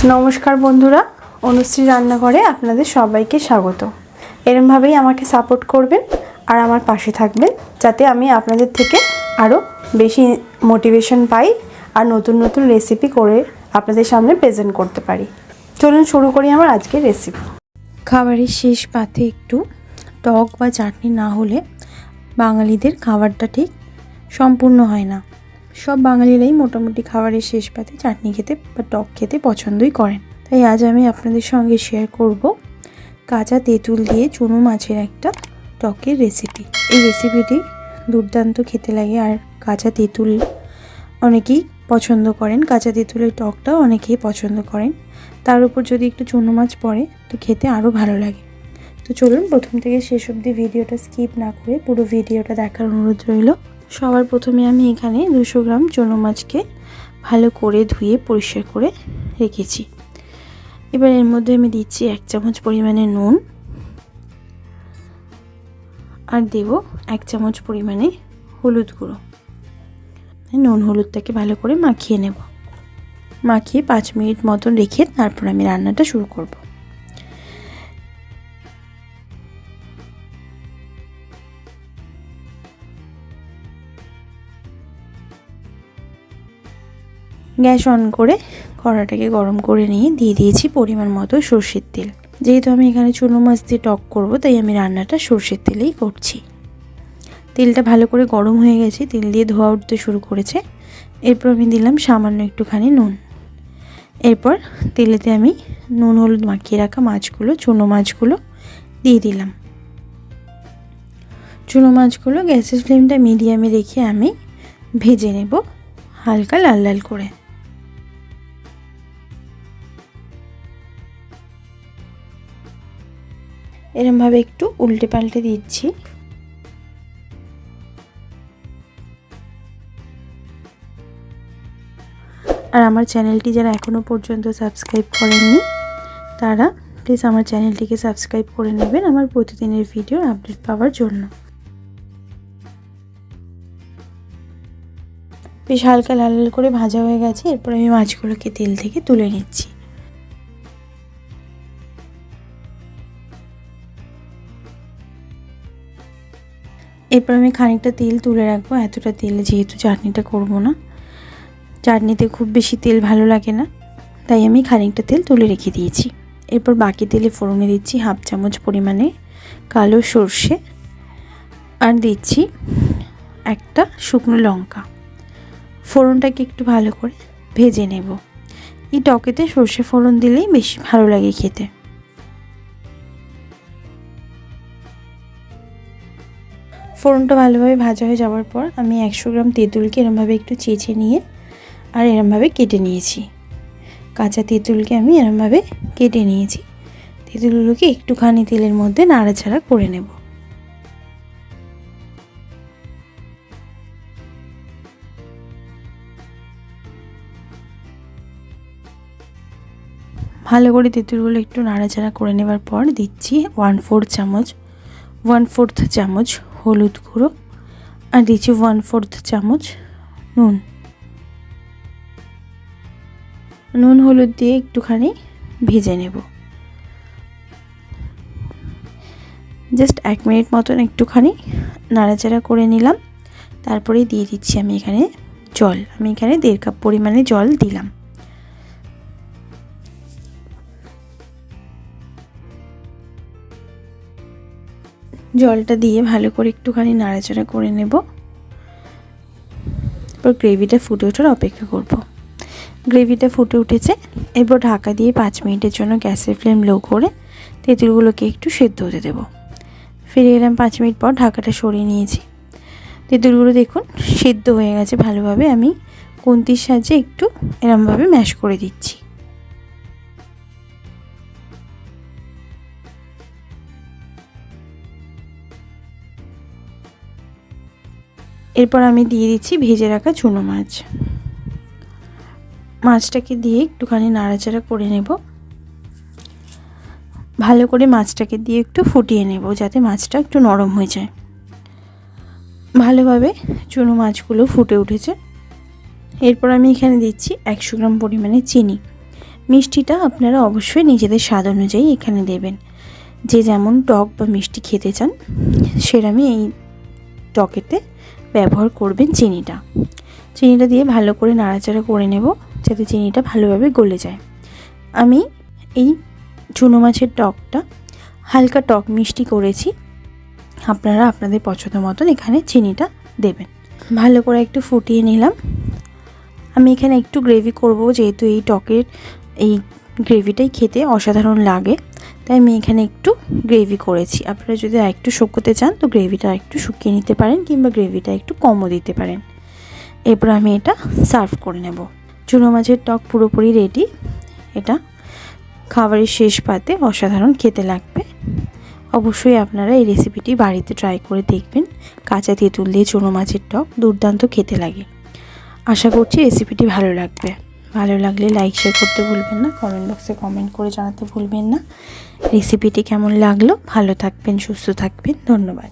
नमस्कार बंधुरा अनुश्री रान्नाघरे आपनादेर सबाइके स्वागत। एरम भावेई आमाके सापोर्ट करबेन और आमार पाशे थाकबेन जाते आमी आपनादेर थेके आरो बेशी मोटिवेशन पाई और नतून नतून रेसिपि करे आपनादेर सामने प्रेजेंट करते पारी। चलुन शुरू करी आमार आजकेर रेसिपि। खाबारेर शेष पाते एकटू टक बा चाटनी ना होले बांगालीदेर खाबारटा ठीक सम्पूर्ण हय ना। सब बांगालीराई मोटामुटी खाबारेर शेष पाते चाटनी खेते बा टक खेते पछंदई करें। ताई आज आमी आपनादेर संगे शेयर करब काचा तेঁতুল दिए चुनो माछेर एकटा टकेर रेसिपि। এই রেসিপিটি দুর্দান্ত খেতে লাগে আর কাঁচা তেঁতুল অনেকেই পছন্দ করেন, কাঁচা তেঁতুলের টকটাও অনেকেই পছন্দ করেন। তার উপর যদি একটু চুনো মাছ পড়ে তো খেতে আরও ভালো লাগে। তো চলুন প্রথম থেকে শেষ অবধি ভিডিওটা স্কিপ না করে পুরো ভিডিওটা দেখার অনুরোধ রইল। সবার প্রথমে আমি এখানে 200 গ্রাম চুনো মাছকে ভালো করে ধুয়ে পরিষ্কার করে রেখেছি। এবার এর মধ্যে আমি দিচ্ছি 1 চামচ পরিমাণে নুন আর দেব 1 চামচ পরিমাণে হলুদ গুঁড়ো। নুন হলুদটাকে ভালো করে মাখিয়ে নেব। মাখিয়ে 5 মিনিট মতন রেখে তারপর আমি রান্নাটা শুরু করব। গ্যাস অন করে কড়াটাকে গরম করে নিয়ে দিয়ে দিয়েছি পরিমাণ মতো সরষের তেল। যেহেতু আমি এখানে চুনো মাছ দিয়ে টক করব তাই আমি রান্নাটা সরষের তেলেই করছি। তেলটা ভালো করে গরম হয়ে গেছে, তেল দিয়ে ধোয়া উঠতে শুরু করেছে। এরপর আমি দিলাম সামান্য একটুখানি নুন। এরপর তেলেতে আমি নুন হলুদ মাখিয়ে রাখা মাছগুলো, চুনো মাছগুলো দিয়ে দিলাম। চুনো মাছগুলো গ্যাসের ফ্লেমটা মিডিয়ামে রেখে আমি ভেজে নেব হালকা লাল লাল করে। এরমভাবে একটু উল্টে পাল্টে দিচ্ছি। আর আমার চ্যানেলটি যারা এখনো পর্যন্ত সাবস্ক্রাইব করেননি তারা প্লিজ আমার চ্যানেলটিকে সাবস্ক্রাইব করে নেবেন আমার প্রতিদিনের ভিডিওর আপডেট পাওয়ার জন্য। বেশ হালকা লাল লাল করে ভাজা হয়ে গেছে। এরপর আমি মাছগুলোকে তেল থেকে তুলে নিচ্ছি। এরপর আমি খানিকটা তেল তুলে রাখবো। এতটা তেলে যেহেতু চাটনিটা করব না, চাটনিতে খুব বেশি তেল ভালো লাগে না, তাই আমি খানিকটা তেল তুলে রেখে দিয়েছি। এরপর বাকি তেলে ফোড়নে দিচ্ছি 1/2 চামচ পরিমাণে কালো সর্ষে আর দিচ্ছি একটা শুকনো লঙ্কা। ফোড়নটাকে একটু ভালো করে ভেজে নেব। এই টকেতে সর্ষে ফোড়ন দিলেই বেশি ভালো লাগে খেতে। ফোড়নটা ভালোভাবে ভাজা হয়ে যাওয়ার পর আমি 100 গ্রাম তেঁতুলকে এরমভাবে একটু চেঁচে নিয়ে আর এরমভাবে কেটে নিয়েছি। কাঁচা তেঁতুলকে আমি এরমভাবে কেটে নিয়েছি। তেঁতুলগুলোকে একটুখানি তেলের মধ্যে নাড়াচাড়া করে নেব। ভালো করে তেঁতুলগুলো একটু নাড়াচাড়া করে নেবার পর দিচ্ছি 1/4 চামচ হলুদ গুঁড়ো আর দিচ্ছি 1/4 চামচ নুন। নুন হলুদ দিয়ে একটুখানি ভেজে নেব। জাস্ট 1 মিনিট মতন একটুখানি নাড়াচাড়া করে নিলাম। তারপরে দিয়ে দিচ্ছি আমি এখানে জল। আমি এখানে 1.5 কাপ পরিমাণে জল দিলাম। জলটা দিয়ে ভালো করে একটুখানি নাড়াচাড়া করে নেব। এরপর গ্রেভিটা ফুটে ওঠার অপেক্ষা করব। গ্রেভিটা ফুটে উঠেছে। এরপর ঢাকা দিয়ে 5 মিনিটের জন্য গ্যাসের ফ্লেম লো করে তেঁতুলগুলোকে একটু সেদ্ধ হতে দেব। ফিরে এলাম 5 মিনিট পর, ঢাকাটা সরিয়ে নিয়েছি। তেঁতুলগুলো দেখুন সেদ্ধ হয়ে গেছে ভালোভাবে। আমি খুন্তির সাহায্যে একটু এরমভাবে ম্যাশ করে দিচ্ছি। এরপর আমি দিয়ে দিচ্ছি ভেজে রাখা চুনো মাছ। মাছটাকে দিয়ে একটুখানি নাড়াচাড়া করে নেব। ভালো করে মাছটাকে দিয়ে একটু ফুটিয়ে নেব যাতে মাছটা একটু নরম হয়ে যায়। ভালোভাবে চুনো মাছগুলো ফুটে উঠেছে। এরপর আমি এখানে দিচ্ছি 100 গ্রাম পরিমাণে চিনি। মিষ্টিটা আপনারা অবশ্যই নিজেদের স্বাদ অনুযায়ী এখানে দেবেন। যে যেমন টক বা মিষ্টি খেতে চান সেরকমই এই টকেতে ব্যবহার করবেন চিনিটা। চিনিটা দিয়ে ভালো করে নাড়াচাড়া করে নেব যাতে চিনিটা ভালোভাবে গলে যায়। আমি এই চুনো মাছের টকটা হালকা টক মিষ্টি করেছি, আপনারা আপনাদের পছন্দ মতন এখানে চিনিটা দেবেন। ভালো করে একটু ফুটিয়ে নিলাম। আমি এখানে একটু গ্রেভি করব, যেহেতু এই টকের এই গ্রেভিটাই খেতে অসাধারণ লাগে, তাই আমি এখানে একটু গ্রেভি করেছি। আপনারা যদি একটু শুকোতে চান তো গ্রেভিটা একটু শুকিয়ে নিতে পারেন, কিংবা গ্রেভিটা একটু কমও দিতে পারেন। এরপর আমি এটা সার্ভ করে নেব। চুনো মাছের টক পুরোপুরি রেডি। এটা খাবারের শেষ পাতে অসাধারণ খেতে লাগবে। অবশ্যই আপনারা এই রেসিপিটি বাড়িতে ট্রাই করে দেখবেন। কাঁচা তেঁতুল দিয়ে চুনো মাছের টক দুর্দান্ত খেতে লাগে। আশা করছি রেসিপিটি ভালো লাগবে। ভালো লাগলে লাইক শেয়ার করতে ভুলবেন না, কমেন্ট বক্সে কমেন্ট করে জানাতে ভুলবেন না রেসিপিটি কেমন লাগলো। ভালো থাকবেন, সুস্থ থাকবেন, ধন্যবাদ।